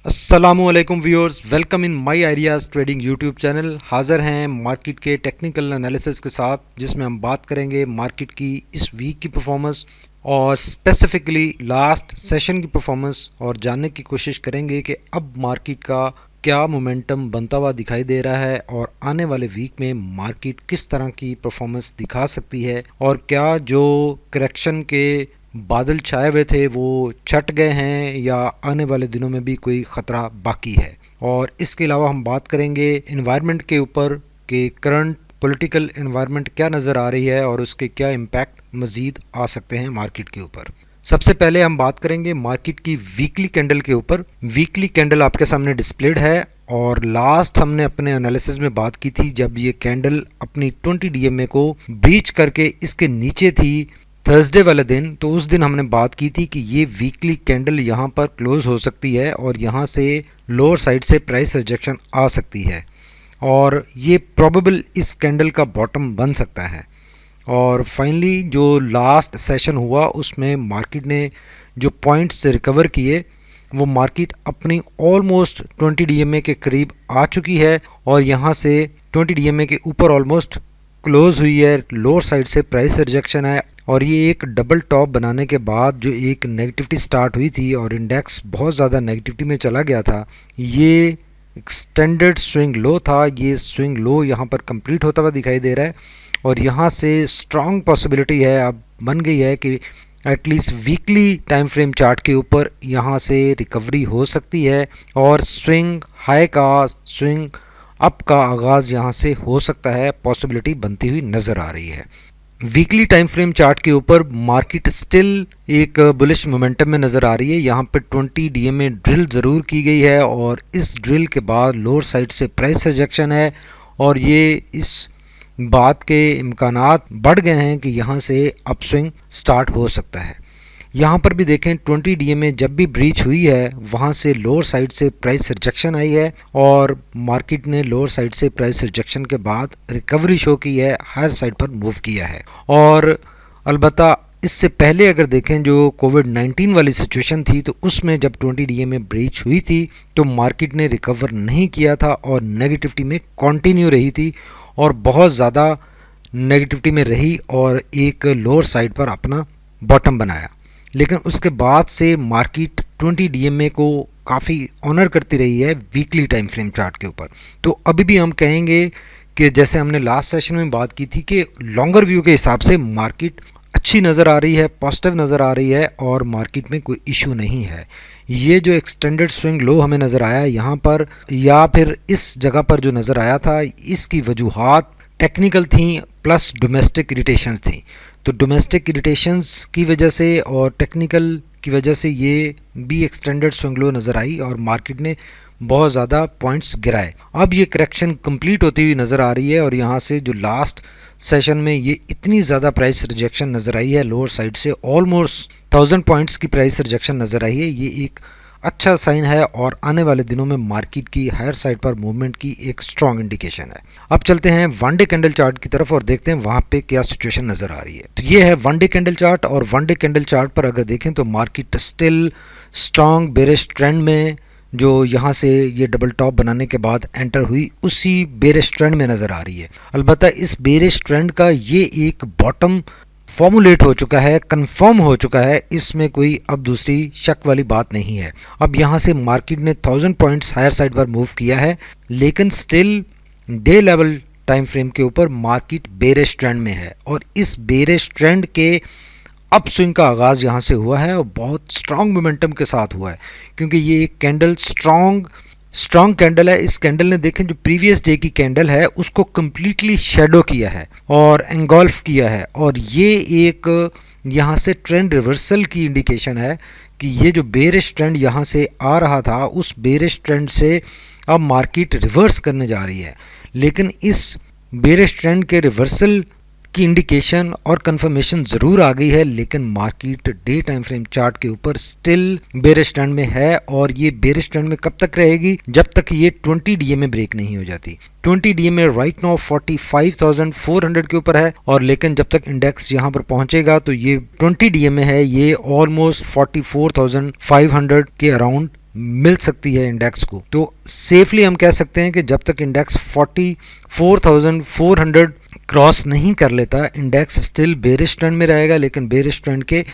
अस्सलामुअलैकुम viewers, welcome in my ideas trading YouTube channel. हाज़िर हैं मार्केट के टेक्निकल एनालिसिस के साथ, जिसमें हम बात करेंगे मार्केट की इस वीक की परफॉर्मेंस और स्पेसिफिकली लास्ट सेशन की परफॉर्मेंस, और जानने की कोशिश करेंगे कि अब मार्केट का क्या मोमेंटम बनता हुआ दिखाई दे रहा है और आने वाले वीक में मार्केट किस तरह की परफॉर्मेंस दिखा सकती है, और क्या जो करेक्शन के बादल छाए हुए थे वो छट गए हैं या आने वाले दिनों में भी कोई ख़तरा बाकी है। और इसके अलावा हम बात करेंगे इन्वायरमेंट के ऊपर कि करंट पॉलिटिकल इन्वायरमेंट क्या नज़र आ रही है और उसके क्या इम्पैक्ट मज़ीद आ सकते हैं मार्केट के ऊपर। सबसे पहले हम बात करेंगे मार्केट की वीकली कैंडल के ऊपर। वीकली कैंडल आपके सामने डिस्प्लेड है, और लास्ट हमने अपने एनालिसिस में बात की थी जब ये कैंडल अपनी 20 डीएमए को ब्रीच करके इसके नीचे थी थर्सडे वाले दिन। तो उस दिन हमने बात की थी कि ये वीकली कैंडल यहाँ पर क्लोज हो सकती है और यहाँ से लोअर साइड से प्राइस रिजेक्शन आ सकती है, और ये प्रोबेबल इस कैंडल का बॉटम बन सकता है। और फाइनली जो लास्ट सेशन हुआ उसमें मार्केट ने जो पॉइंट्स से रिकवर किए, वो मार्केट अपनी ऑलमोस्ट 20 डीएमए के करीब आ चुकी है और यहाँ से 20 डीएमए के ऊपर ऑलमोस्ट क्लोज हुई है। लोअर साइड से प्राइस रिजेक्शन है, और ये एक डबल टॉप बनाने के बाद जो एक नेगेटिविटी स्टार्ट हुई थी और इंडेक्स बहुत ज़्यादा नेगेटिविटी में चला गया था, ये एक्सटेंडेड स्विंग लो था। ये स्विंग लो यहाँ पर कंप्लीट होता हुआ दिखाई दे रहा है, और यहाँ से स्ट्रॉन्ग पॉसिबिलिटी है, अब बन गई है कि at least weekly time frame chart के ऊपर यहाँ से रिकवरी हो सकती है और स्विंग हाई का, स्विंग अप का आगाज़ यहाँ से हो सकता है। पॉसिबिलिटी बनती हुई नज़र आ रही है। वीकली टाइम फ्रेम चार्ट के ऊपर मार्केट स्टिल एक बुलिश मोमेंटम में नज़र आ रही है। यहाँ पे 20 डीएमए ड्रिल ज़रूर की गई है, और इस ड्रिल के बाद लोअर साइड से प्राइस रिजेक्शन है, और ये इस बात के इम्कानात बढ़ गए हैं कि यहाँ से अपस्विंग स्टार्ट हो सकता है। यहाँ पर भी देखें 20 डीएमए जब भी ब्रीच हुई है वहाँ से लोअर साइड से प्राइस रिजेक्शन आई है, और मार्केट ने लोअर साइड से प्राइस रिजेक्शन के बाद रिकवरी शो की है, हर साइड पर मूव किया है। और अलबत्ता इससे पहले अगर देखें जो कोविड-19 वाली सिचुएशन थी, तो उसमें जब 20 डीएमए ब्रीच हुई थी तो मार्केट ने रिकवर नहीं किया था और नेगेटिविटी में कंटिन्यू रही थी, और बहुत ज़्यादा नेगेटिविटी में रही और एक लोअर साइड पर अपना बॉटम बनाया। लेकिन उसके बाद से मार्केट 20 डीएमए को काफ़ी ऑनर करती रही है वीकली टाइम फ्रेम चार्ट के ऊपर। तो अभी भी हम कहेंगे कि जैसे हमने लास्ट सेशन में बात की थी कि लॉन्गर व्यू के हिसाब से मार्केट अच्छी नज़र आ रही है, पॉजिटिव नज़र आ रही है, और मार्केट में कोई इशू नहीं है। ये जो एक्सटेंडेड स्विंग लो हमें नज़र आया यहाँ पर, या फिर इस जगह पर जो नज़र आया था, इसकी वजूहात टेक्निकल थी प्लस डोमेस्टिक इरिटेशंस थी। तो डोमेस्टिक इरिटेशंस की वजह से और टेक्निकल की वजह से ये भी एक्सटेंडेड स्विंग लो नज़र आई और मार्केट ने बहुत ज़्यादा पॉइंट्स गिराए। अब ये करेक्शन कंप्लीट होती हुई नज़र आ रही है, और यहाँ से जो लास्ट सेशन में ये इतनी ज़्यादा प्राइस रिजेक्शन नज़र आई है, लोअर साइड से ऑलमोस्ट 1000 पॉइंट्स की प्राइस रिजेक्शन नज़र आई है। ये एक अच्छा साइन है और आने वाले दिनों में मार्केट की हायर साइड पर मूवमेंट की एक स्ट्रॉन्ग इंडिकेशन है। अब चलते हैं वन डे कैंडल चार्ट की तरफ और देखते हैं वहाँ पे क्या सिचुएशन नज़र आ रही है। तो ये है वन डे कैंडल चार्ट, और वन डे कैंडल चार्ट पर अगर देखें तो market still strong bearish trend में, जो यहाँ से ये डबल टॉप बनाने के बाद एंटर हुई, उसी बेरिश ट्रेंड में नज़र आ रही है। अलबत्ता इस बेरिश ट्रेंड का ये एक बॉटम फॉर्मुलेट हो चुका है, कंफर्म हो चुका है, इसमें कोई अब दूसरी शक वाली बात नहीं है। अब यहाँ से मार्केट ने 1000 पॉइंट्स हायर साइड पर मूव किया है, लेकिन still day level time frame के ऊपर मार्केट बेरिश ट्रेंड में है, और इस बेरिश ट्रेंड के अप स्विंग का आगाज़ यहाँ से हुआ है और बहुत स्ट्रॉन्ग मोमेंटम के साथ हुआ है, क्योंकि ये एक कैंडल स्ट्रॉन्ग कैंडल है। इस कैंडल ने देखें जो प्रीवियस डे की कैंडल है उसको कम्प्लीटली शेडो किया है और एंगल्फ किया है, और ये एक यहाँ से ट्रेंड रिवर्सल की इंडिकेशन है कि ये जो बेरिश ट्रेंड यहाँ से आ रहा था, उस बेरिश ट्रेंड से अब मार्केट रिवर्स करने जा रही है। लेकिन इस बेरिश ट्रेंड के रिवर्सल की इंडिकेशन और कंफर्मेशन ज़रूर आ गई है, लेकिन market day time frame chart के ऊपर स्टिल बेरिश ट्रेंड में है, और ये बेरिश ट्रेंड में कब तक रहेगी, जब तक ये 20 डीएमए ब्रेक नहीं हो जाती। 20 डीएमए राइट नाउ 45,400 के ऊपर है, और लेकिन जब तक इंडेक्स यहाँ पर पहुंचेगा तो ये 20 डीएमए है, ये ऑलमोस्ट 44,500 के अराउंड मिल सकती है इंडेक्स को। तो सेफली हम कह सकते हैं कि जब तक इंडेक्स 44,400 क्रॉस नहीं कर लेता, इंडेक्स स्टिल बेरिश ट्रेंड में रहेगा, लेकिन बेरिश ट्रेंड के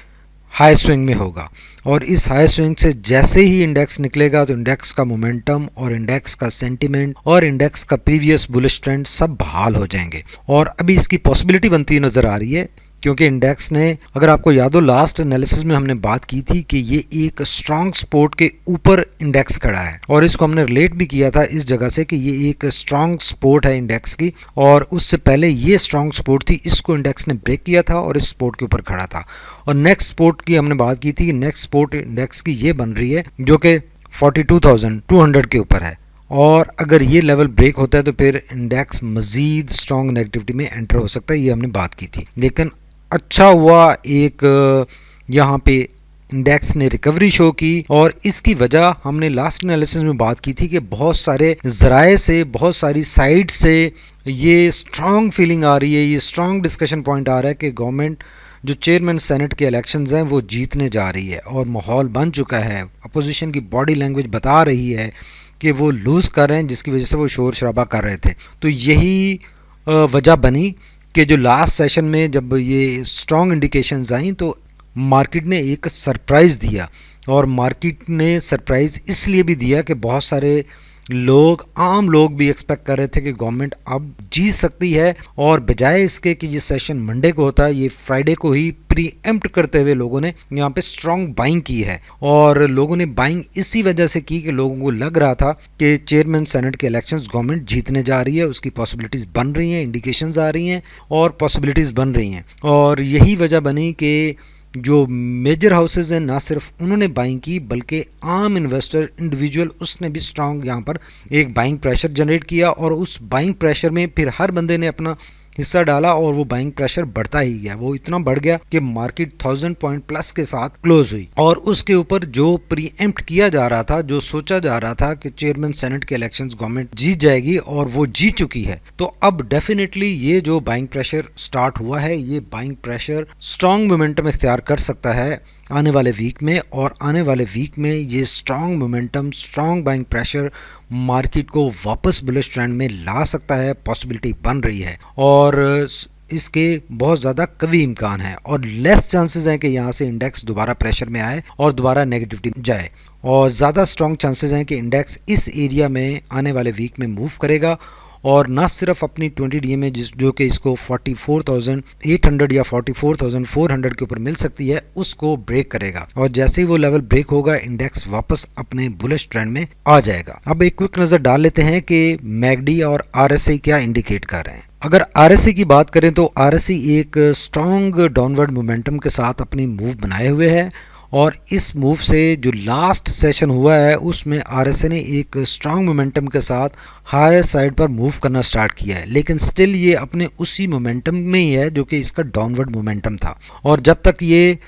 हाई स्विंग में होगा। और इस हाई स्विंग से जैसे ही इंडेक्स निकलेगा तो इंडेक्स का मोमेंटम और इंडेक्स का सेंटीमेंट और इंडेक्स का प्रीवियस बुलिश ट्रेंड सब बहाल हो जाएंगे। और अभी इसकी पॉसिबिलिटी बनती नज़र आ रही है, क्योंकि इंडेक्स ने, अगर आपको याद हो, लास्ट एनालिसिस में हमने बात की थी कि ये एक स्ट्रॉन्ग सपोर्ट के ऊपर इंडेक्स खड़ा है, और इसको हमने रिलेट भी किया था इस जगह से कि ये एक स्ट्रॉन्ग सपोर्ट है इंडेक्स की, और उससे पहले ये स्ट्रॉन्ग सपोर्ट थी, इसको इंडेक्स ने ब्रेक किया था और इस सपोर्ट के ऊपर खड़ा था। और नेक्स्ट सपोर्ट की हमने बात की थी कि नेक्स्ट सपोर्ट इंडेक्स की ये बन रही है जो कि 42,200 के ऊपर है, और अगर ये लेवल ब्रेक होता है तो फिर इंडेक्स मजीद स्ट्रॉन्ग नेगेटिविटी में एंटर हो सकता है, ये हमने बात की थी। लेकिन अच्छा हुआ एक यहाँ पे इंडेक्स ने रिकवरी शो की, और इसकी वजह हमने लास्ट एनालिसिस में बात की थी कि बहुत सारे ज़राए से, बहुत सारी साइड से ये स्ट्रॉन्ग फीलिंग आ रही है, ये स्ट्रॉन्ग डिस्कशन पॉइंट आ रहा है कि गवर्नमेंट जो चेयरमैन सेनेट के इलेक्शंस हैं वो जीतने जा रही है, और माहौल बन चुका है। अपोजिशन की बॉडी लैंग्वेज बता रही है कि वो लूज़ कर रहे हैं, जिसकी वजह से वो शोर शराबा कर रहे थे। तो यही वजह बनी कि जो लास्ट सेशन में जब ये स्ट्रॉन्ग इंडिकेशंस आई तो मार्केट ने एक सरप्राइज़ दिया, और मार्केट ने सरप्राइज़ इसलिए भी दिया कि बहुत सारे लोग, आम लोग भी एक्सपेक्ट कर रहे थे कि गवर्नमेंट अब जीत सकती है, और बजाय इसके कि ये सेशन मंडे को होता है, ये फ्राइडे को ही प्री एम्प्ट करते हुए लोगों ने यहाँ पे स्ट्रॉन्ग बाइंग की है। और लोगों ने बाइंग इसी वजह से की कि लोगों को लग रहा था कि चेयरमैन सेनेट के इलेक्शंस गवर्नमेंट जीतने जा रही है, उसकी पॉसिबिलिटीज़ बन रही हैं, इंडिकेशंस आ रही हैं और पॉसिबिलिटीज़ बन रही हैं। और यही वजह बनी कि जो मेजर हाउसेज हैं, ना सिर्फ उन्होंने बाइंग की, बल्कि आम इन्वेस्टर, इंडिविजुअल, उसने भी स्ट्रॉन्ग यहाँ पर एक बाइंग प्रेशर जनरेट किया, और उस बाइंग प्रेशर में फिर हर बंदे ने अपना हिस्सा डाला, और वो बाइंग प्रेशर बढ़ता ही गया। वो इतना बढ़ गया कि मार्केट 1000 पॉइंट प्लस के साथ क्लोज हुई, और उसके ऊपर जो प्रीएम्प्ट किया जा रहा था, जो सोचा जा रहा था कि चेयरमैन सेनेट के इलेक्शंस गवर्नमेंट जीत जाएगी, और वो जीत चुकी है। तो अब डेफिनेटली ये जो बाइंग प्रेशर स्टार्ट हुआ है, ये बाइंग प्रेशर स्ट्रॉन्ग मोमेंटम इख्तियार कर सकता है आने वाले वीक में, और आने वाले वीक में ये strong momentum, strong buying pressure market को वापस बुलिश ट्रेंड में ला सकता है, पॉसिबिलिटी बन रही है, और इसके बहुत ज़्यादा कवी इम्कान है, और लेस चांसेस हैं कि यहाँ से इंडेक्स दोबारा प्रेशर में आए और दोबारा नेगेटिविटी जाए, और ज़्यादा स्ट्रॉन्ग चांसेस हैं कि इंडेक्स इस एरिया में आने वाले वीक में मूव करेगा, और ना सिर्फ अपनी 20 डीए में जो कि इसको 44,800 या 44,400 के ऊपर मिल सकती है, उसको ब्रेक करेगा, और जैसे ही वो लेवल ब्रेक होगा इंडेक्स वापस अपने बुलिश ट्रेंड में आ जाएगा। अब एक क्विक नज़र डाल लेते हैं कि मैगडी और आरएसआई क्या इंडिकेट कर रहे हैं। अगर आरएसआई की बात करें तो आरएसआई एक स्ट्रॉन्ग डाउनवर्ड मोमेंटम के साथ अपनी मूव बनाए हुए है, और इस मूव से जो लास्ट सेशन हुआ है उसमें आरएसआई ने एक स्ट्रॉन्ग मोमेंटम के साथ हायर साइड पर मूव करना स्टार्ट किया है, लेकिन स्टिल ये अपने उसी मोमेंटम में ही है जो कि इसका डाउनवर्ड मोमेंटम था। और जब तक ये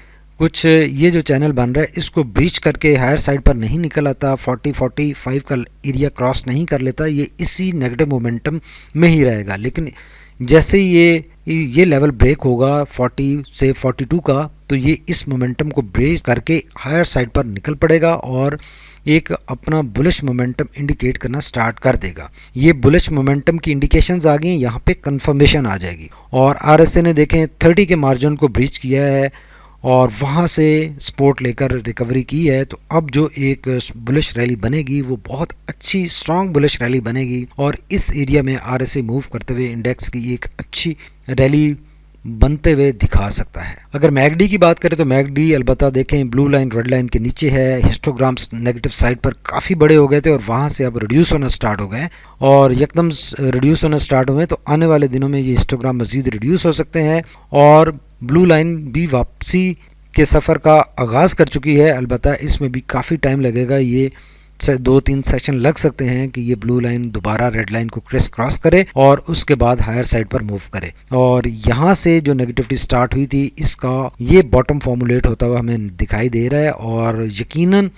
जो चैनल बन रहा है इसको ब्रीच करके हायर साइड पर नहीं निकल आता, 40-45 का एरिया क्रॉस नहीं कर लेता, ये इसी नेगेटिव मोमेंटम में ही रहेगा। लेकिन जैसे ही ये लेवल ब्रेक होगा 40 से 42 का, तो ये इस मोमेंटम को ब्रेक करके हायर साइड पर निकल पड़ेगा और एक अपना बुलिश मोमेंटम इंडिकेट करना स्टार्ट कर देगा। ये बुलिश मोमेंटम की इंडिकेशंस आ गई, यहाँ पे कंफर्मेशन आ जाएगी। और आरएसआई ने देखें 30 के मार्जिन को ब्रीच किया है और वहाँ से सपोर्ट लेकर रिकवरी की है, तो अब जो एक बुलिश रैली बनेगी वो बहुत अच्छी स्ट्रॉन्ग बुलिश रैली बनेगी, और इस एरिया में आरएसआई मूव करते हुए इंडेक्स की एक अच्छी रैली बनते हुए दिखा सकता है। अगर मैगडी की बात करें तो मैगडी अलबत्ता देखें ब्लू लाइन रेड लाइन के नीचे है, हिस्टोग्राम्स नेगेटिव साइड पर काफ़ी बड़े हो गए थे और वहाँ से अब रिड्यूस होना स्टार्ट हो गए, और एकदम रिड्यूस होना स्टार्ट हुए, तो आने वाले दिनों में ये हिस्टोग्राम मज़ीद रिड्यूस हो सकते हैं, और ब्लू लाइन भी वापसी के सफ़र का आगाज़ कर चुकी है। अलबत्ता इसमें भी काफ़ी टाइम लगेगा, ये 2-3 सेशन लग सकते हैं कि ये ब्लू लाइन दोबारा रेड लाइन को क्रॉस करे और उसके बाद हायर साइड पर मूव करे। और यहाँ से जो नेगेटिविटी स्टार्ट हुई थी इसका ये बॉटम फॉर्मुलेट होता हुआ हमें दिखाई दे रहा है, और यकीनन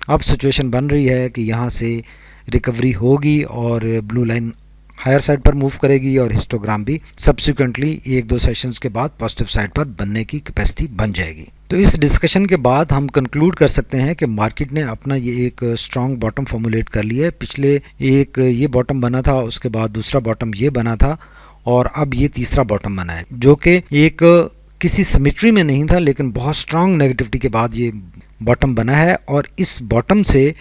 अब सिचुएशन बन रही है कि यहाँ से रिकवरी होगी और ब्लू लाइन हायर साइड पर मूव करेगी और हिस्टोग्राम भी सब्सिक्वेंटली 1-2 सेशंस के बाद पॉजिटिव साइड पर बनने की कैपेसिटी बन जाएगी। तो इस डिस्कशन के बाद हम कंक्लूड कर सकते हैं कि मार्केट ने अपना ये एक स्ट्रॉन्ग बॉटम फॉर्मुलेट कर लिया है। पिछले एक ये बॉटम बना था, उसके बाद दूसरा बॉटम ये बना था और अब ये तीसरा बॉटम बना है, जो कि एक किसी सिमेट्री में नहीं था, लेकिन बहुत स्ट्रॉन्ग नेगेटिविटी के बाद ये बॉटम बना है। और इस बॉटम से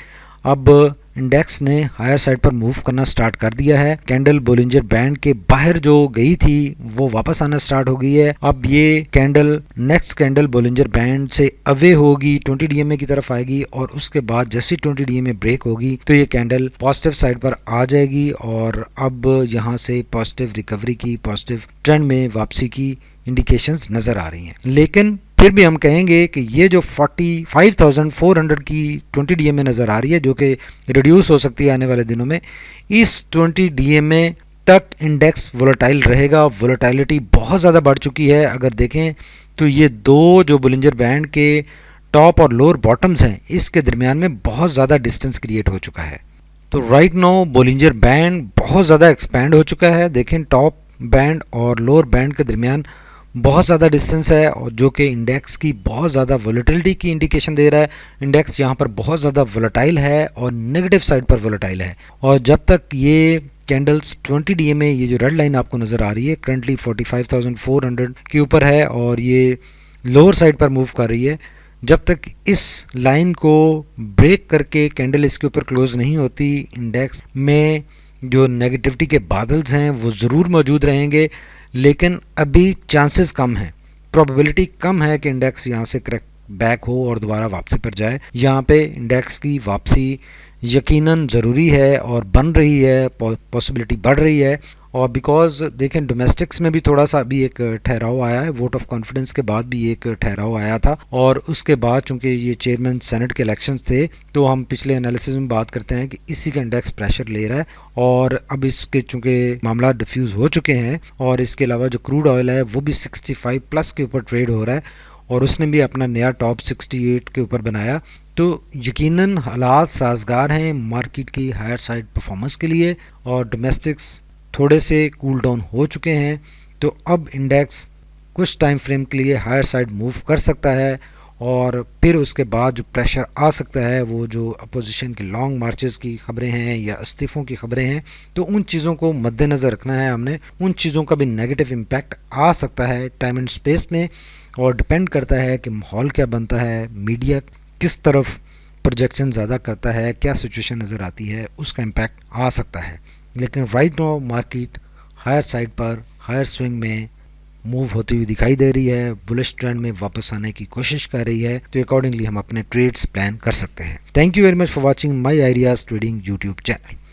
अब इंडेक्स ने हायर साइड पर मूव करना स्टार्ट कर दिया है। कैंडल बोलिंजर बैंड के बाहर जो गई थी वो वापस आना स्टार्ट हो गई है। अब ये candle next candle Bollinger band से अवे होगी, 20 डीएमए की तरफ आएगी और उसके बाद जैसे 20 डीएमए ब्रेक होगी तो ये कैंडल पॉजिटिव साइड पर आ जाएगी और अब यहाँ से पॉजिटिव रिकवरी की, पॉजिटिव ट्रेंड में वापसी की इंडिकेशंस नजर आ रही हैं। लेकिन फिर भी हम कहेंगे कि ये जो 45,400 की 20 डीएमए नज़र आ रही है, जो कि रिड्यूस हो सकती है आने वाले दिनों में, इस 20 डीएमए तक इंडेक्स वोलेटाइल रहेगा। वोलेटाइलिटी बहुत ज़्यादा बढ़ चुकी है। अगर देखें तो ये दो जो बोलिंजर बैंड के टॉप और लोअर बॉटम्स हैं, इसके दरमियान में बहुत ज़्यादा डिस्टेंस क्रिएट हो चुका है। तो राइट नाउ बोलिंजर बैंड बहुत ज़्यादा एक्सपैंड हो चुका है। देखें टॉप बैंड और लोअर बैंड के दरमियान बहुत ज़्यादा डिस्टेंस है और जो कि इंडेक्स की बहुत ज़्यादा वोलेटिलिटी की इंडिकेशन दे रहा है। इंडेक्स यहाँ पर बहुत ज़्यादा वोलेटाइल है और नेगेटिव साइड पर वोलेटाइल है। और जब तक ये कैंडल्स 20 डीएमए, ये जो रेड लाइन आपको नज़र आ रही है, करंटली 45,400 के ऊपर है और ये लोअर साइड पर मूव कर रही है, जब तक इस लाइन को ब्रेक करके कैंडल इसके ऊपर क्लोज नहीं होती, इंडेक्स में जो नेगेटिविटी के बादल्स हैं वो ज़रूर मौजूद रहेंगे। लेकिन अभी चांसेस कम हैं, प्रोबेबिलिटी कम है कि इंडेक्स यहाँ से क्रैक बैक हो और दोबारा वापसी पर जाए। यहाँ पे इंडेक्स की वापसी यकीनन ज़रूरी है और बन रही है, पॉसिबिलिटी बढ़ रही है। और बिकॉज देखें डोमेस्टिक्स में भी थोड़ा सा अभी एक ठहराव आया है, वोट ऑफ कॉन्फिडेंस के बाद भी एक ठहराव आया था और उसके बाद चूंकि ये चेयरमैन सेनेट के इलेक्शंस थे तो हम पिछले एनालिसिस में बात करते हैं कि इसी का इंडेक्स प्रेशर ले रहा है। और अब इसके चूंकि मामला डिफ्यूज़ हो चुके हैं और इसके अलावा जो क्रूड ऑयल है वो भी 65 प्लस के ऊपर ट्रेड हो रहा है और उसने भी अपना नया टॉप 68 के ऊपर बनाया। तो यकीनन हालात साजगार हैं मार्केट की हायर साइड परफॉर्मेंस के लिए और डोमेस्टिक्स थोड़े से कूल डाउन हो चुके हैं। तो अब इंडेक्स कुछ टाइम फ्रेम के लिए हायर साइड मूव कर सकता है और फिर उसके बाद जो प्रेशर आ सकता है वो जो अपोजिशन की लॉन्ग मार्चेस की खबरें हैं या इस्तीफ़ों की खबरें हैं, तो उन चीज़ों को मद्देनज़र रखना है हमने। उन चीज़ों का भी नेगेटिव इम्पैक्ट आ सकता है टाइम एंड स्पेस में और डिपेंड करता है कि माहौल क्या बनता है, मीडिया किस तरफ प्रोजेक्शन ज़्यादा करता है, क्या सिचुएशन नज़र आती है, उसका इम्पैक्ट आ सकता है। लेकिन right now market higher side पर हायर स्विंग में मूव होती हुई दिखाई दे रही है, बुलिश ट्रेंड में वापस आने की कोशिश कर रही है। तो अकॉर्डिंगली हम अपने ट्रेड्स प्लान कर सकते हैं। Thank you very much for watching my ideas trading YouTube channel.